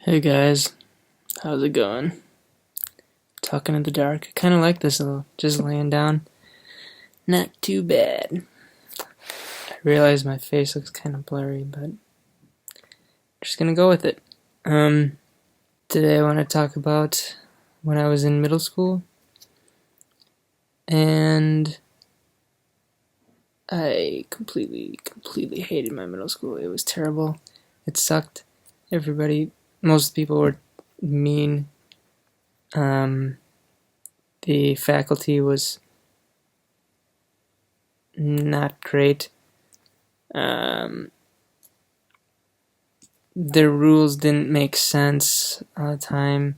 Hey guys, how's it going? Talking in the dark. I kind of like this little, just laying down. Not too bad. I realize my face looks kind of blurry, but I'm just gonna go with it. Um, Today I want to talk about when I was in middle school, and I completely hated my middle school. It was terrible. It sucked. Most people were mean. Um, the faculty was not great. Um, the rules didn't make sense all the time.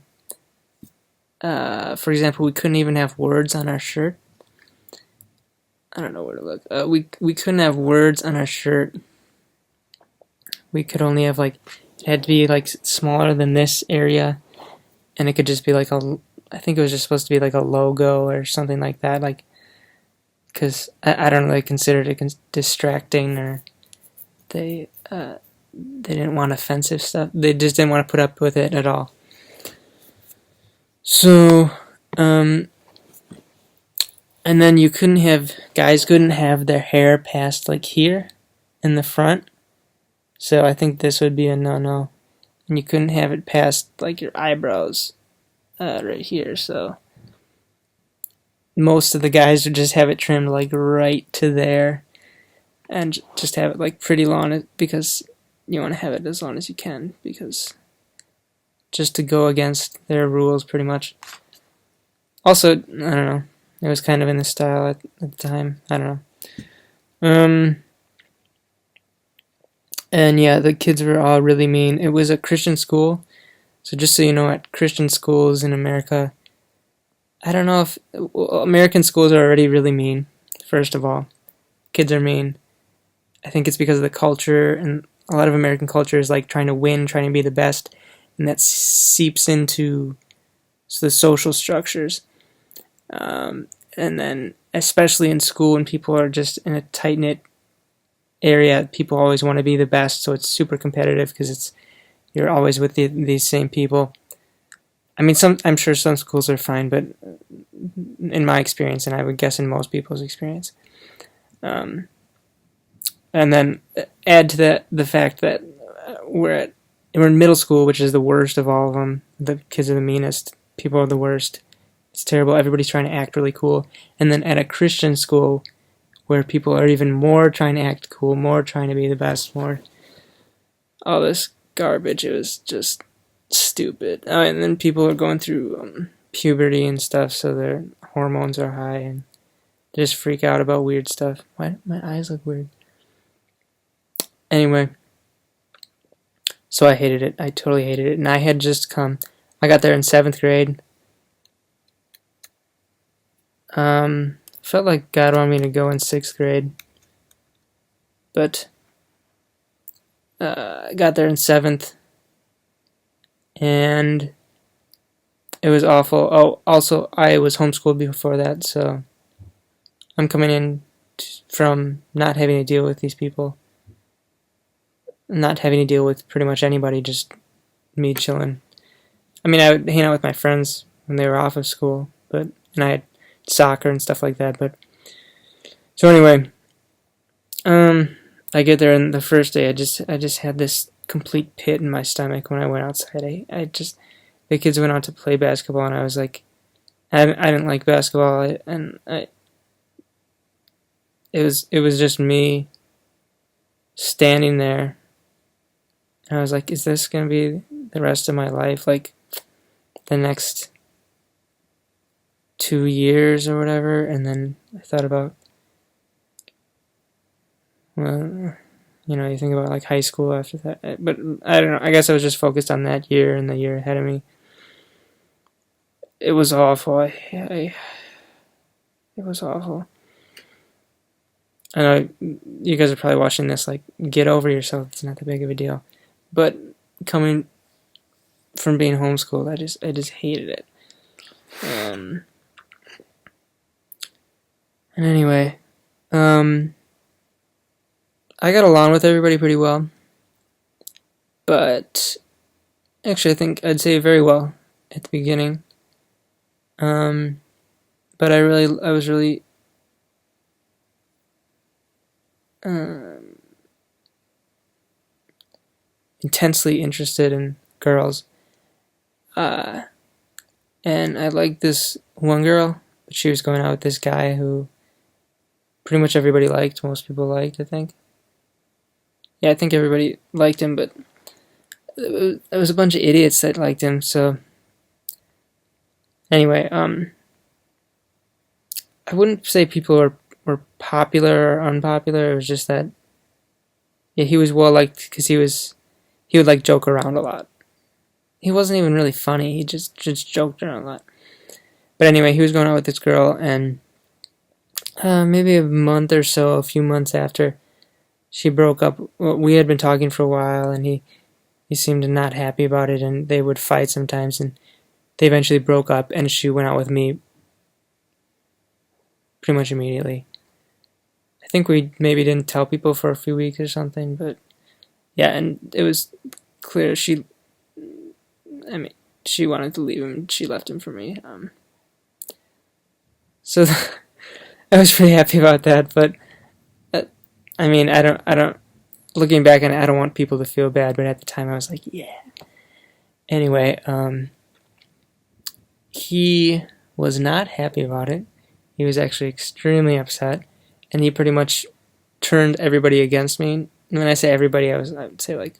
For example, we couldn't even have words on our shirt. I don't know where to look. We couldn't have words on our shirt. We could only have it had to be smaller than this area, and it could just be I think it was just supposed to be like a logo or something like that. Because I don't know, they considered it distracting, or they didn't want offensive stuff. They just didn't want to put up with it at all. So, and then guys couldn't have their hair past here in the front. So I think this would be a no-no. And you couldn't have it past your eyebrows right here. So most of the guys would just have it trimmed right to there, and just have it pretty long, because you want to have it as long as you can, because just to go against their rules pretty much. Also, I don't know, it was kind of in the style at the time. I don't know. And yeah, the kids were all really mean. It was a Christian school, so just so you know, at Christian schools in America, I don't know if American schools are already really mean. First of all, kids are mean. I think it's because of the culture, and a lot of American culture is trying to win, trying to be the best, and that seeps into the social structures. And then, especially in school, when people are just in a tight-knit area, people always want to be the best, so it's super competitive because you're always with these same people. I mean, I'm sure some schools are fine, but in my experience, and I would guess in most people's experience, and then add to that the fact that we're in middle school, which is the worst of all of them. The kids are the meanest. People are the worst. It's terrible. Everybody's trying to act really cool. And then at a Christian school, where people are even more trying to act cool, more trying to be the best, more all this garbage. It was just stupid. Oh, and then people are going through puberty and stuff, so their hormones are high, and they just freak out about weird stuff. Why my eyes look weird? Anyway, so I hated it. I totally hated it. And I got there in 7th grade. Felt like God wanted me to go in 6th grade. But I got there in 7th. And it was awful. Oh, also, I was homeschooled before that, so I'm coming in from not having to deal with these people. Not having to deal with pretty much anybody, just me chilling. I mean, I would hang out with my friends when they were off of school, and I had soccer and stuff like that. But so anyway, I get there, and the first day, I just had this complete pit in my stomach when I went outside. The kids went out to play basketball, and I was like, I didn't like basketball, it was just me standing there. And I was like, is this gonna be the rest of my life? The next 2 years or whatever? And then I thought about, well, you think about high school after that. But I don't know. I guess I was just focused on that year and the year ahead of me. It was awful. It was awful. I know you guys are probably watching this get over yourself. It's not that big of a deal. But coming from being homeschooled, I just hated it. And anyway, I got along with everybody pretty well, but Actually, I think I'd say very well at the beginning. Um, but I was really um, intensely interested in girls. Uh, and I liked this one girl, but she was going out with this guy who pretty much everybody liked. Most people liked, I think. Yeah, I think everybody liked him, but there was a bunch of idiots that liked him. So anyway, I wouldn't say people were popular or unpopular. It was just that yeah, he was well liked because he would like joke around a lot. He wasn't even really funny. He just joked around a lot. But anyway, he was going out with this girl, and maybe a month or so, a few months after she broke up, well, we had been talking for a while, and he seemed not happy about it, and they would fight sometimes, and they eventually broke up, and she went out with me pretty much immediately. I think we maybe didn't tell people for a few weeks or something, but yeah, and it was clear I mean, she wanted to leave him. She left him for me. So I was pretty happy about that. But uh, I mean, I don't. Looking back on it, I don't want people to feel bad. But at the time, I was like, yeah. Anyway, he was not happy about it. He was actually extremely upset, and he pretty much turned everybody against me. When I say everybody, I would say like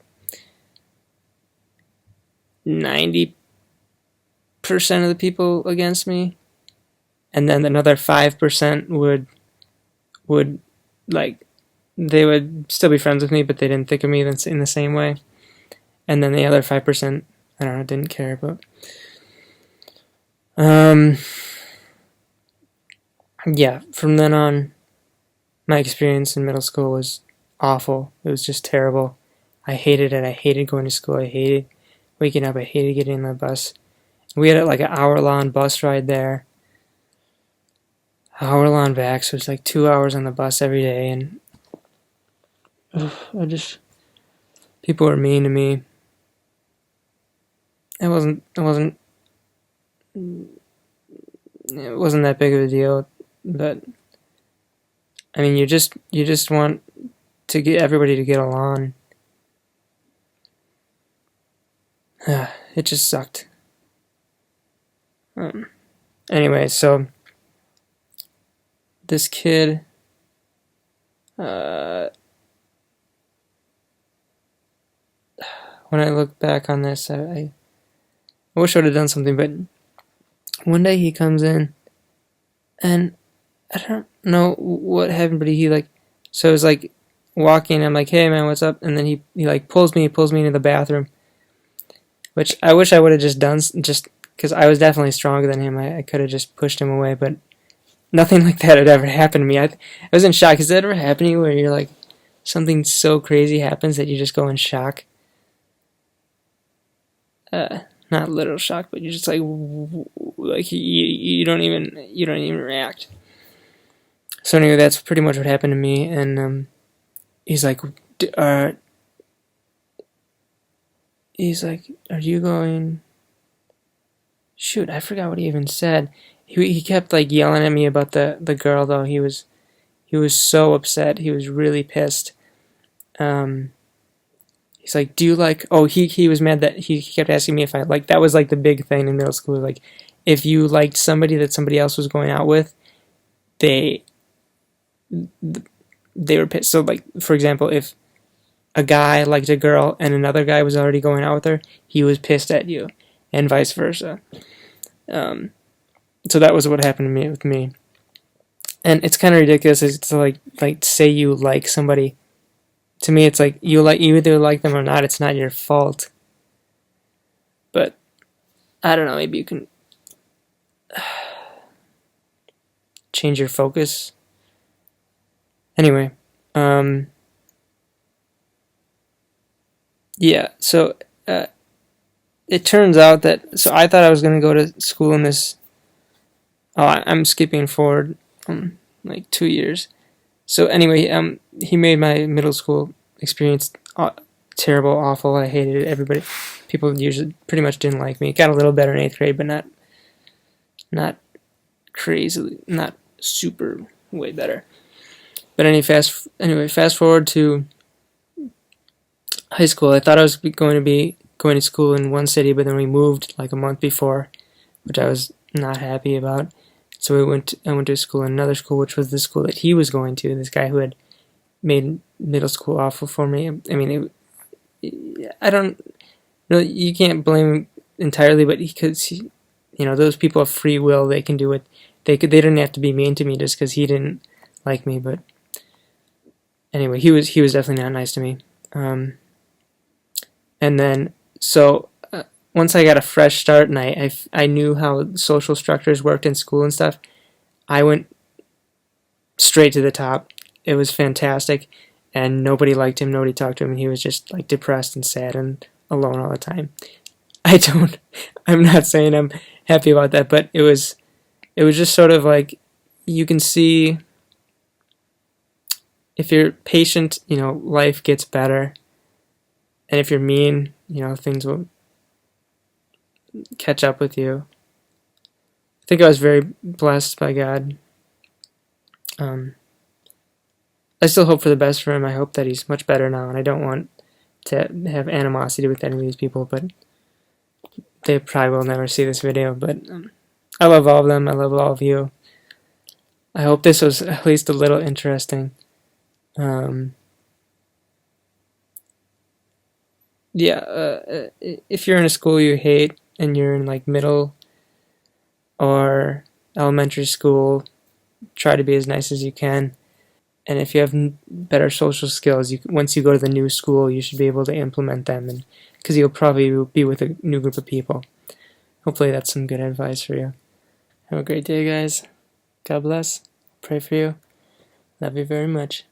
90% of the people against me, and then another 5% would like they would still be friends with me, but they didn't think of me in the same way. And then the other 5%, I don't know, didn't care. But yeah, from then on, my experience in middle school was awful. It was just terrible. I hated it. I hated going to school. I hated waking up. I hated getting on the bus. We had like an hour-long bus ride there, hour-long back, so it's like 2 hours on the bus every day, and people were mean to me. It wasn't that big of a deal, but I mean, you just want to get everybody to get along. It just sucked. Anyway, so this kid, when I look back on this, I wish I would have done something, but one day he comes in, and I don't know what happened, but he like, so I was like walking, I'm like, hey man, what's up? And then he like pulls me into the bathroom, which I wish I would have just done, just because I was definitely stronger than him. I could have just pushed him away, but nothing like that had ever happened to me. I was in shock. Has that ever happened to you where you're like, something so crazy happens that you just go in shock? Not literal shock, but you're just like you don't even react. So anyway, that's pretty much what happened to me, and he's like, are you going? Shoot, I forgot what he even said. He kept like yelling at me about the girl though. He was so upset. He was really pissed. He's like, do you like? Oh, he was mad that he kept asking me if I like. That was like the big thing in middle school. Like, if you liked somebody that somebody else was going out with, they were pissed. So like, for example, if a guy liked a girl and another guy was already going out with her, he was pissed at you, and vice versa. So that was what happened to me with me. And it's kind of ridiculous to like say you like somebody. To me, it's like you either like them or not. It's not your fault. But I don't know. Maybe you can change your focus. Anyway, yeah. So it turns out that I thought I was gonna go to school in this. Oh, I'm skipping forward like 2 years. So anyway, he made my middle school experience terrible, awful. I hated it. Everybody, People usually pretty much didn't like me. Got a little better in 8th grade, but not crazy, not super way better. But anyway, fast forward to high school. I thought I was going to be going to school in one city, but then we moved like a month before, which I was not happy about. So I went to school in another school, which was the school that he was going to. This guy who had made middle school awful for me. I mean, I don't know. You can't blame him entirely, but those people have free will. They can do it. They didn't have to be mean to me just because he didn't like me. But anyway, he was definitely not nice to me. And then once I got a fresh start and I knew how social structures worked in school and stuff, I went straight to the top. It was fantastic, and nobody liked him, nobody talked to him, and he was just like depressed and sad and alone all the time. I'm not saying I'm happy about that, but it was just sort of like, you can see if you're patient, life gets better, and if you're mean, things will catch up with you. I think I was very blessed by God. I still hope for the best for him. I hope that he's much better now, and I don't want to have animosity with any of these people, but they probably will never see this video. But I love all of them. I love all of you. I hope this was at least a little interesting. If you're in a school you hate and you're in like middle or elementary school, try to be as nice as you can. And if you have better social skills, once you go to the new school, you should be able to implement them, and because you'll probably be with a new group of people. Hopefully that's some good advice for you. Have a great day, guys. God bless. Pray for you. Love you very much.